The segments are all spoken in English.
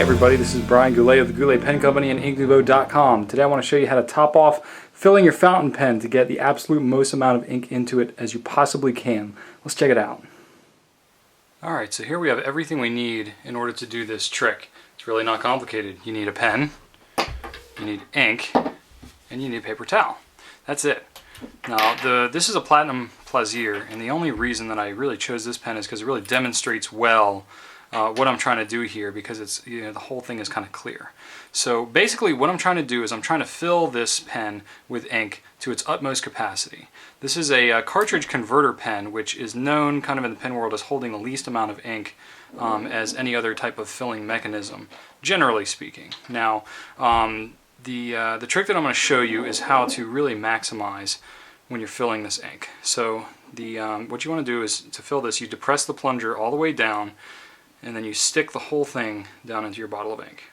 Hey everybody, this is Brian Goulet of the Goulet Pen Company and inkdepot.com. Today I want to show you how to top off filling your fountain pen to get the absolute most amount of ink into it as you possibly can. Let's check it out. Alright, so here we have everything we need in order to do this trick. It's really not complicated. You need a pen, you need ink, and you need a paper towel. That's it. Now, this is a Platinum Plaisir, and the only reason that I really chose this pen is because it really demonstrates well what I'm trying to do here, because it's, you know, the whole thing is kind of clear. So basically what I'm trying to do is I'm trying to fill this pen with ink to its utmost capacity. This is a cartridge converter pen, which is known kind of in the pen world as holding the least amount of ink as any other type of filling mechanism, generally speaking. Now, the trick that I'm going to show you is how to really maximize when you're filling this ink. So what you want to do is, to fill this, you depress the plunger all the way down, and then you stick the whole thing down into your bottle of ink.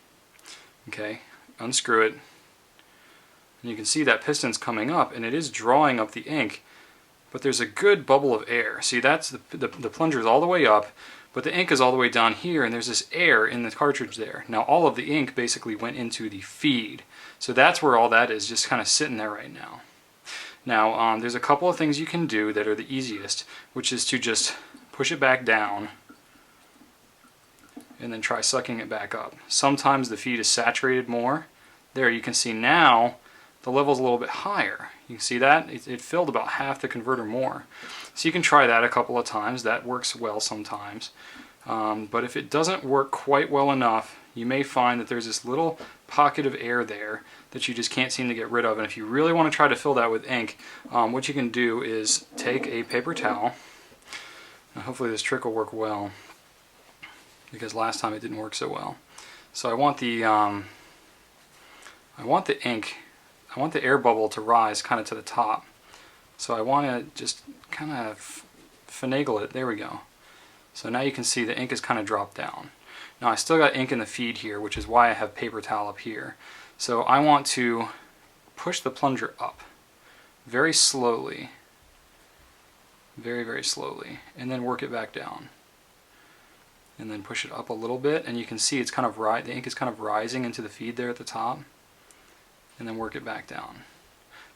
Okay, unscrew it, and you can see that piston's coming up, and it is drawing up the ink, but there's a good bubble of air. See, that's the plunger is all the way up, but the ink is all the way down here, and there's this air in the cartridge there. Now all of the ink basically went into the feed, so that's where all that is, just kind of sitting there right now. Now there's a couple of things you can do that are the easiest, which is to just push it back down and then try sucking it back up. Sometimes the feed is saturated more. There, you can see now the level's a little bit higher. You can see that? It filled about half the converter more. So you can try that a couple of times. That works well sometimes. But if it doesn't work quite well enough, you may find that there's this little pocket of air there that you just can't seem to get rid of. And if you really want to try to fill that with ink, what you can do is take a paper towel. Now, hopefully this trick will work well, because last time it didn't work so well. So I want the ink, I want the air bubble to rise kind of to the top. So I want to just kind of finagle it. There we go. So now you can see the ink is kind of dropped down. Now I still got ink in the feed here, which is why I have paper towel up here. So I want to push the plunger up very slowly, very, very slowly, and then work it back down. And then push it up a little bit, and you can see it's kind of the ink is kind of rising into the feed there at the top, and then work it back down.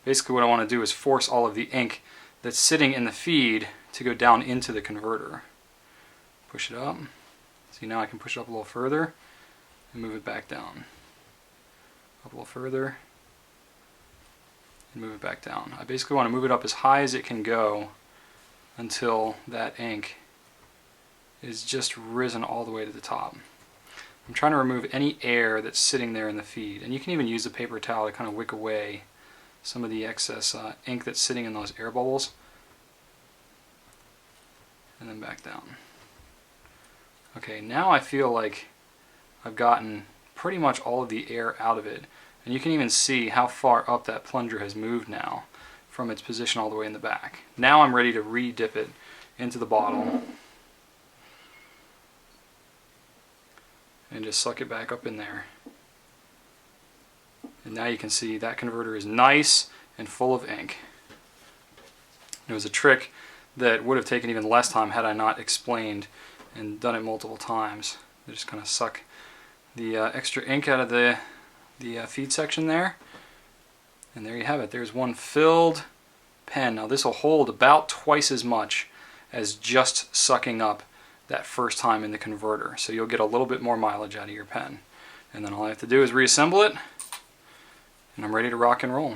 Basically what I want to do is force all of the ink that's sitting in the feed to go down into the converter. Push it up. See, now I can push it up a little further and move it back down. Up a little further and move it back down. I basically want to move it up as high as it can go until that ink is just risen all the way to the top. I'm trying to remove any air that's sitting there in the feed, and you can even use the paper towel to kind of wick away some of the excess ink that's sitting in those air bubbles, and then back down. Okay, now I feel like I've gotten pretty much all of the air out of it, and you can even see how far up that plunger has moved now from its position all the way in the back. Now I'm ready to re-dip it into the bottle and just suck it back up in there. And now you can see that converter is nice and full of ink. It was a trick that would have taken even less time had I not explained and done it multiple times. They just kind of suck the extra ink out of the feed section there, and there you have it. There's one filled pen. Now this will hold about twice as much as just sucking up that first time in the converter, so you'll get a little bit more mileage out of your pen. And then all I have to do is reassemble it, and I'm ready to rock and roll.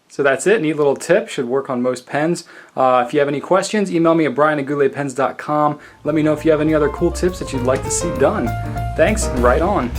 So that's it. Neat little tip. Should work on most pens. If you have any questions, email me at brian@gouletpens.com. Let me know if you have any other cool tips that you'd like to see done. Thanks, and right on.